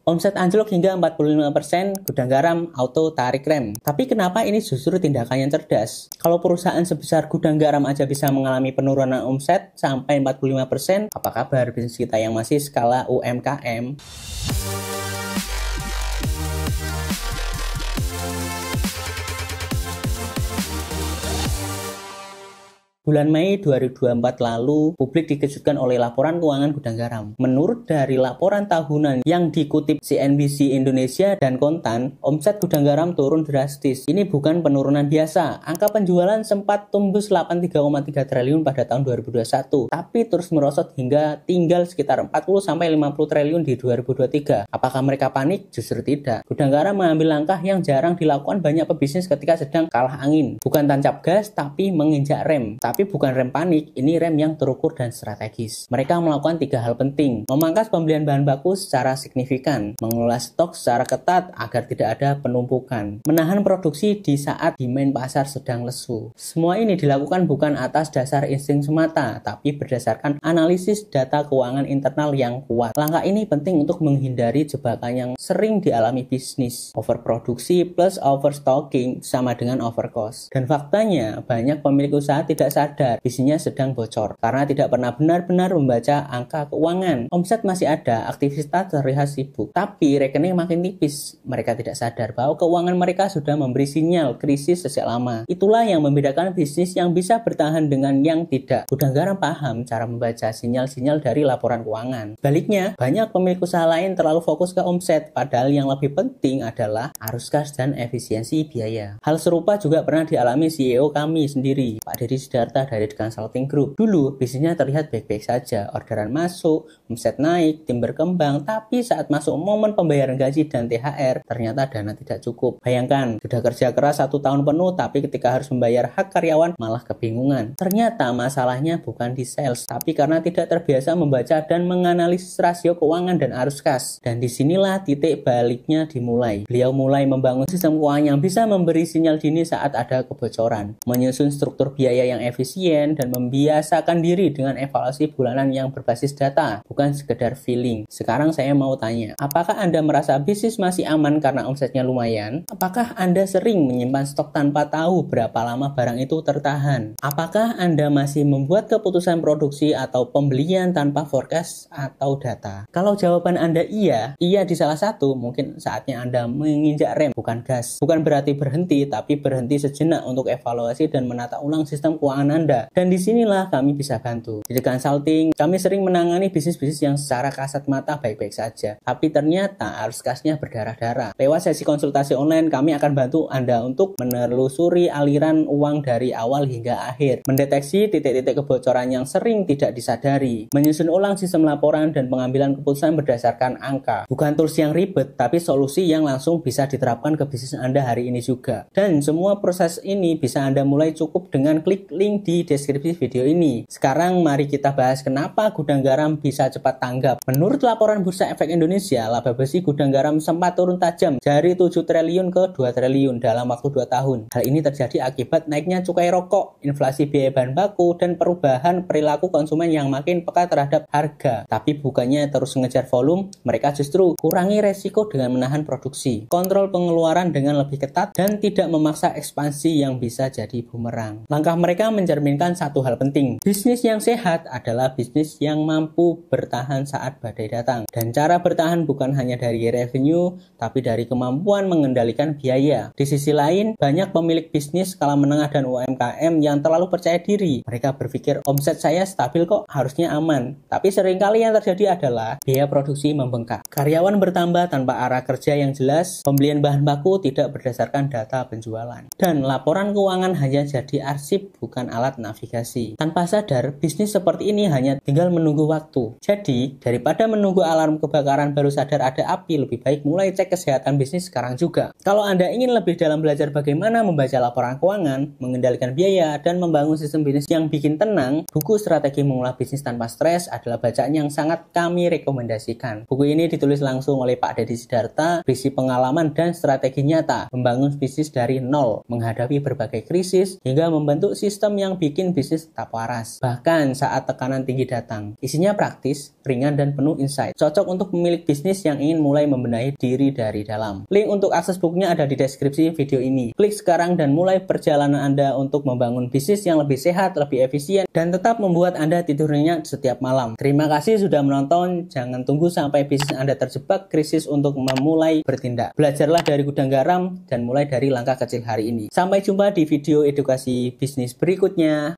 Omset anjlok hingga 45%, gudang garam auto tarik rem. Tapi kenapa ini justru tindakan yang cerdas? Kalau perusahaan sebesar gudang garam aja bisa mengalami penurunan omset sampai 45%, apa kabar bisnis kita yang masih skala UMKM? Bulan Mei 2024 lalu, publik dikejutkan oleh laporan keuangan gudang garam. Menurut dari laporan tahunan yang dikutip CNBC Indonesia dan Kontan, omset gudang garam turun drastis. Ini bukan penurunan biasa. Angka penjualan sempat tembus 83,3 triliun pada tahun 2021, tapi terus merosot hingga tinggal sekitar 40-50 triliun di 2023. Apakah mereka panik? Justru tidak. Gudang garam mengambil langkah yang jarang dilakukan banyak pebisnis ketika sedang kalah angin. Bukan tancap gas, tapi menginjak rem. Tapi bukan rem panik, ini rem yang terukur dan strategis. Mereka melakukan 3 hal penting. Memangkas pembelian bahan baku secara signifikan, mengelola stok secara ketat agar tidak ada penumpukan, menahan produksi di saat demand pasar sedang lesu. Semua ini dilakukan bukan atas dasar insting semata, tapi berdasarkan analisis data keuangan internal yang kuat. Langkah ini penting untuk menghindari jebakan yang sering dialami bisnis. Overproduksi plus overstocking sama dengan overcost. Dan faktanya, banyak pemilik usaha tidak sadar bisnisnya sedang bocor karena tidak pernah benar-benar membaca angka keuangan. Omset masih ada, aktivitas terlihat sibuk, tapi rekening makin tipis. Mereka tidak sadar bahwa keuangan mereka sudah memberi sinyal krisis sejak lama. Itulah yang membedakan bisnis yang bisa bertahan dengan yang tidak. Gudang garam paham cara membaca sinyal-sinyal dari laporan keuangan. Baliknya, banyak pemilik usaha lain terlalu fokus ke omset, padahal yang lebih penting adalah arus kas dan efisiensi biaya. Hal serupa juga pernah dialami CEO kami sendiri, Pak Deddy Sidarta dari The Consulting Group. Dulu bisnisnya terlihat baik-baik saja, orderan masuk, omset naik, tim berkembang, tapi saat masuk momen pembayaran gaji dan THR, ternyata dana tidak cukup. Bayangkan, sudah kerja keras 1 tahun penuh, tapi ketika harus membayar hak karyawan malah kebingungan. Ternyata masalahnya bukan di sales, tapi karena tidak terbiasa membaca dan menganalisis rasio keuangan dan arus kas. Dan disinilah titik baliknya dimulai. Beliau mulai membangun sistem keuangan yang bisa memberi sinyal dini saat ada kebocoran, menyusun struktur biaya yang efisien, dan membiasakan diri dengan evaluasi bulanan yang berbasis data, bukan sekedar feeling. Sekarang saya mau tanya, apakah Anda merasa bisnis masih aman karena omsetnya lumayan? Apakah Anda sering menyimpan stok tanpa tahu berapa lama barang itu tertahan? Apakah Anda masih membuat keputusan produksi atau pembelian tanpa forecast atau data? Kalau jawaban Anda iya di salah satu, mungkin saatnya Anda menginjak rem, bukan gas. Bukan berarti berhenti, tapi berhenti sejenak untuk evaluasi dan menata ulang sistem keuangan Anda. Dan disinilah kami bisa bantu. Di The Consulting, kami sering menangani bisnis-bisnis yang secara kasat mata baik-baik saja, tapi ternyata arus kasnya berdarah-darah. Lewat sesi konsultasi online, kami akan bantu Anda untuk menelusuri aliran uang dari awal hingga akhir, mendeteksi titik-titik kebocoran yang sering tidak disadari, menyusun ulang sistem laporan dan pengambilan keputusan berdasarkan angka. Bukan tools yang ribet, tapi solusi yang langsung bisa diterapkan ke bisnis Anda hari ini juga. Dan semua proses ini bisa Anda mulai cukup dengan klik link di deskripsi video ini. Sekarang mari kita bahas kenapa gudang garam bisa cepat tanggap. Menurut laporan Bursa Efek Indonesia, laba bersih gudang garam sempat turun tajam dari 7 triliun ke 2 triliun dalam waktu 2 tahun. Hal ini terjadi akibat naiknya cukai rokok, inflasi biaya bahan baku, dan perubahan perilaku konsumen yang makin peka terhadap harga. Tapi bukannya terus mengejar volume, mereka justru kurangi resiko dengan menahan produksi, kontrol pengeluaran dengan lebih ketat, dan tidak memaksa ekspansi yang bisa jadi bumerang. Langkah mereka mencerminkan satu hal penting. Bisnis yang sehat adalah bisnis yang mampu bertahan saat badai datang. Dan cara bertahan bukan hanya dari revenue, tapi dari kemampuan mengendalikan biaya. Di sisi lain, banyak pemilik bisnis skala menengah dan UMKM yang terlalu percaya diri. Mereka berpikir, omset saya stabil kok, harusnya aman. Tapi seringkali yang terjadi adalah biaya produksi membengkak. Karyawan bertambah tanpa arah kerja yang jelas, pembelian bahan baku tidak berdasarkan data penjualan. Dan laporan keuangan hanya jadi arsip, bukan alat navigasi. Tanpa sadar, bisnis seperti ini hanya tinggal menunggu waktu. Jadi, daripada menunggu alarm kebakaran baru sadar ada api, lebih baik mulai cek kesehatan bisnis sekarang juga. Kalau Anda ingin lebih dalam belajar bagaimana membaca laporan keuangan, mengendalikan biaya, dan membangun sistem bisnis yang bikin tenang, buku Strategi Mengolah Bisnis Tanpa Stres adalah bacaan yang sangat kami rekomendasikan. Buku ini ditulis langsung oleh Pak Deddy Sidarta, berisi pengalaman dan strategi nyata membangun bisnis dari nol, menghadapi berbagai krisis, hingga membentuk sistem yang bikin bisnis tetap waras, bahkan saat tekanan tinggi datang. Isinya praktis, ringan, dan penuh insight. Cocok untuk pemilik bisnis yang ingin mulai membenahi diri dari dalam. Link untuk akses bukunya ada di deskripsi video ini. Klik sekarang dan mulai perjalanan Anda untuk membangun bisnis yang lebih sehat, lebih efisien, dan tetap membuat Anda tidur nyenyak setiap malam. Terima kasih sudah menonton. Jangan tunggu sampai bisnis Anda terjebak krisis untuk memulai bertindak. Belajarlah dari gudang garam dan mulai dari langkah kecil hari ini. Sampai jumpa di video edukasi bisnis berikutnya.